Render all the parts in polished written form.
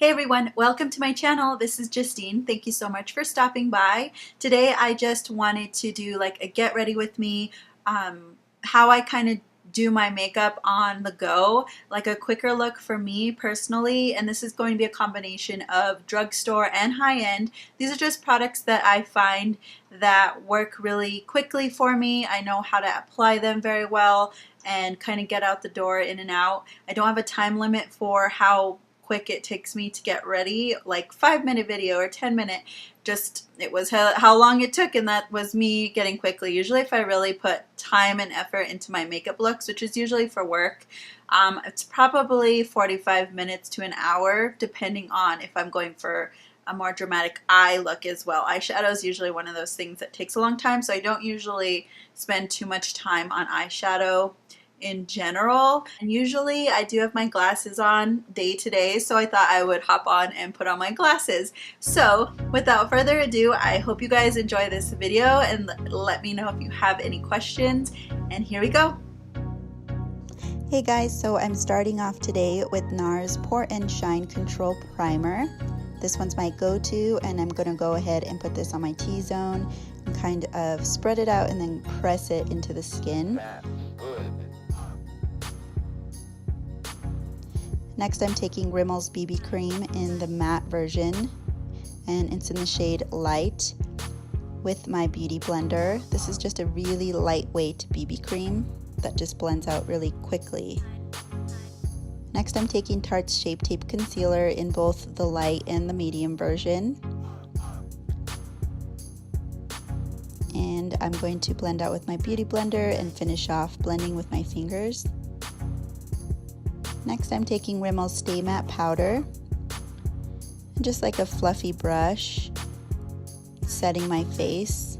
Hey everyone, welcome to my channel. This is Justine. Thank you so much for stopping by. Today I just wanted to do like a get ready with me, how I kind of do my makeup on the go, like a quicker look for me personally, and this is going to be a combination of drugstore and high-end. These are just products that I find that work really quickly for me. I know how to apply them very well and kind of get out the door in and out. I don't have a time limit for how quick it takes me to get ready, like 5-minute video or 10-minute. Just it was how long it took, and that was me getting quickly. Usually if I really put time and effort into my makeup looks, which is usually for work, it's probably 45 minutes to an hour depending on if I'm going for a more dramatic eye look as well. Eyeshadow is usually one of those things that takes a long time, so I don't usually spend too much time on eyeshadow in general. And usually I do have my glasses on day to day, so I thought I would hop on and put on my glasses. So without further ado, I hope you guys enjoy this video and let me know if you have any questions, and here we go. Hey guys, so I'm starting off today with Nars Pore and Shine Control Primer. This one's my go-to, and I'm gonna go ahead and put this on my T-zone and kind of spread it out and then press it into the skin. Next, I'm taking Rimmel's BB cream in the matte version, and it's in the shade Light with my beauty blender. This is just a really lightweight BB cream that just blends out really quickly. Next, I'm taking Tarte's Shape Tape Concealer in both the light and the medium version. And I'm going to blend out with my beauty blender and finish off blending with my fingers. Next, I'm taking Rimmel's Stay Matte Powder, and just like a fluffy brush, setting my face.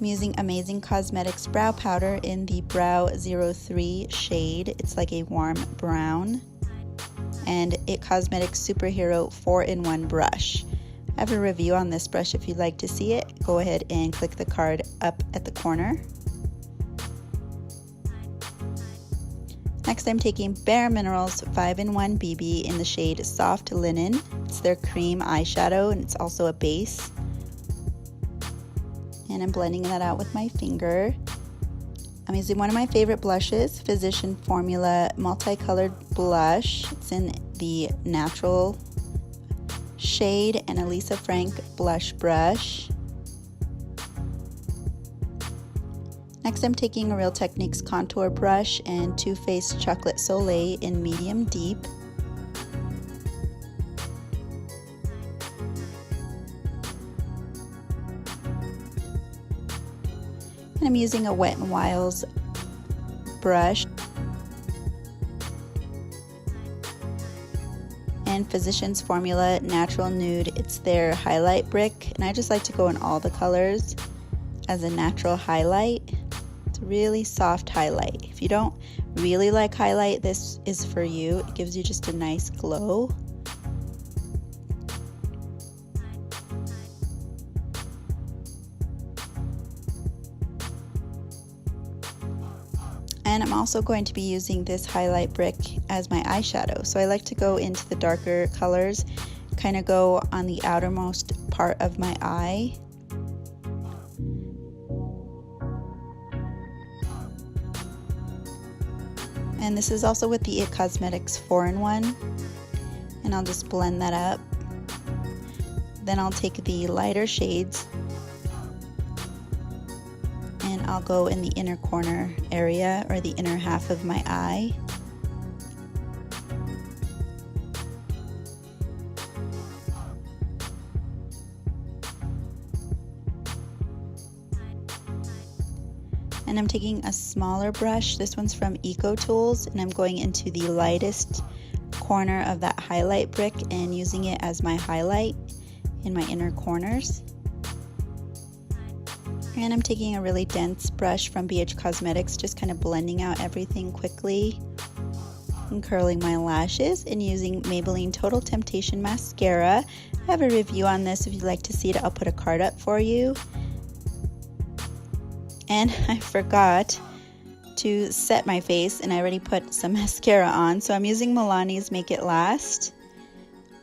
I'm using Amazing Cosmetics Brow Powder in the Brow 03 shade. It's like a warm brown, and It Cosmetics Superhero 4-in-1 brush. I have a review on this brush if you'd like to see it. Go ahead and click the card up at the corner. Next, I'm taking BareMinerals 5-in-1 BB in the shade Soft Linen. It's their cream eyeshadow, and it's also a base. And I'm blending that out with my finger. I'm using one of my favorite blushes, Physician Formula Multicolored Blush. It's in the natural shade, and a Lisa Frank blush brush. Next, I'm taking a Real Techniques contour brush and Too Faced Chocolate Soleil in medium deep. And I'm using a Wet n Wild's brush and Physicians Formula Natural Nude. It's their highlight brick, and I just like to go in all the colors as a natural highlight. It's a really soft highlight. If you don't really like highlight, this is for you. It gives you just a nice glow. And I'm also going to be using this highlight brick as my eyeshadow. So I like to go into the darker colors, kind of go on the outermost part of my eye. And this is also with the It Cosmetics 4-in-1, and I'll just blend that up. Then I'll take the lighter shades and I'll go in the inner corner area, or the inner half of my eye. And I'm taking a smaller brush. This one's from Eco Tools, and I'm going into the lightest corner of that highlight brick and using it as my highlight in my inner corners. And I'm taking a really dense brush from BH Cosmetics, just kind of blending out everything quickly and curling my lashes, and using Maybelline Total Temptation Mascara. I have a review on this. If you'd like to see it, I'll put a card up for you. And I forgot to set my face, and I already put some mascara on. So I'm using Milani's Make It Last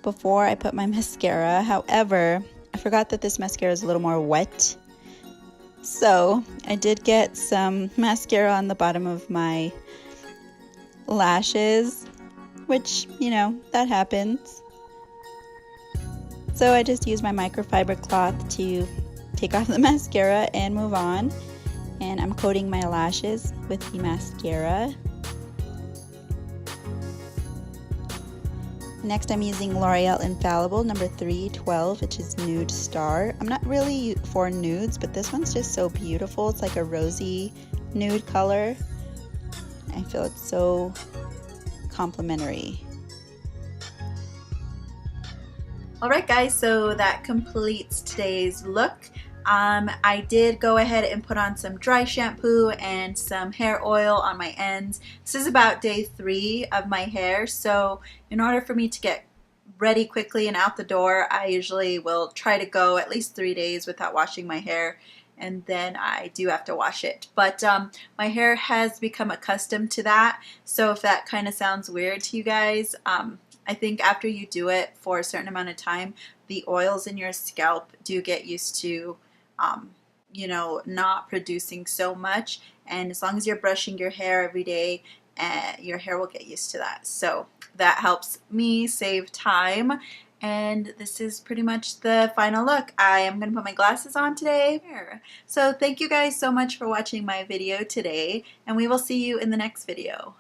before I put my mascara. However, I forgot that this mascara is a little more wet. So I did get some mascara on the bottom of my lashes, which, you know, that happens. So I just used my microfiber cloth to take off the mascara and move on. And I'm coating my lashes with the mascara. Next, I'm using L'Oreal Infallable number 312, which is Nude Star. I'm not really for nudes, but this one's just so beautiful. It's like a rosy nude color. I feel it's so complimentary. Alright guys, so that completes today's look. I did go ahead and put on some dry shampoo and some hair oil on my ends. This is about day 3 of my hair, so in order for me to get ready quickly and out the door, I usually will try to go at least 3 days without washing my hair, and then I do have to wash it. But my hair has become accustomed to that, so if that kind of sounds weird to you guys, I think after you do it for a certain amount of time, the oils in your scalp do get used to you know, not producing so much, and as long as you're brushing your hair every day, your hair will get used to that. So that helps me save time, and this is pretty much the final look. I am going to put my glasses on today. So thank you guys so much for watching my video today, and we will see you in the next video.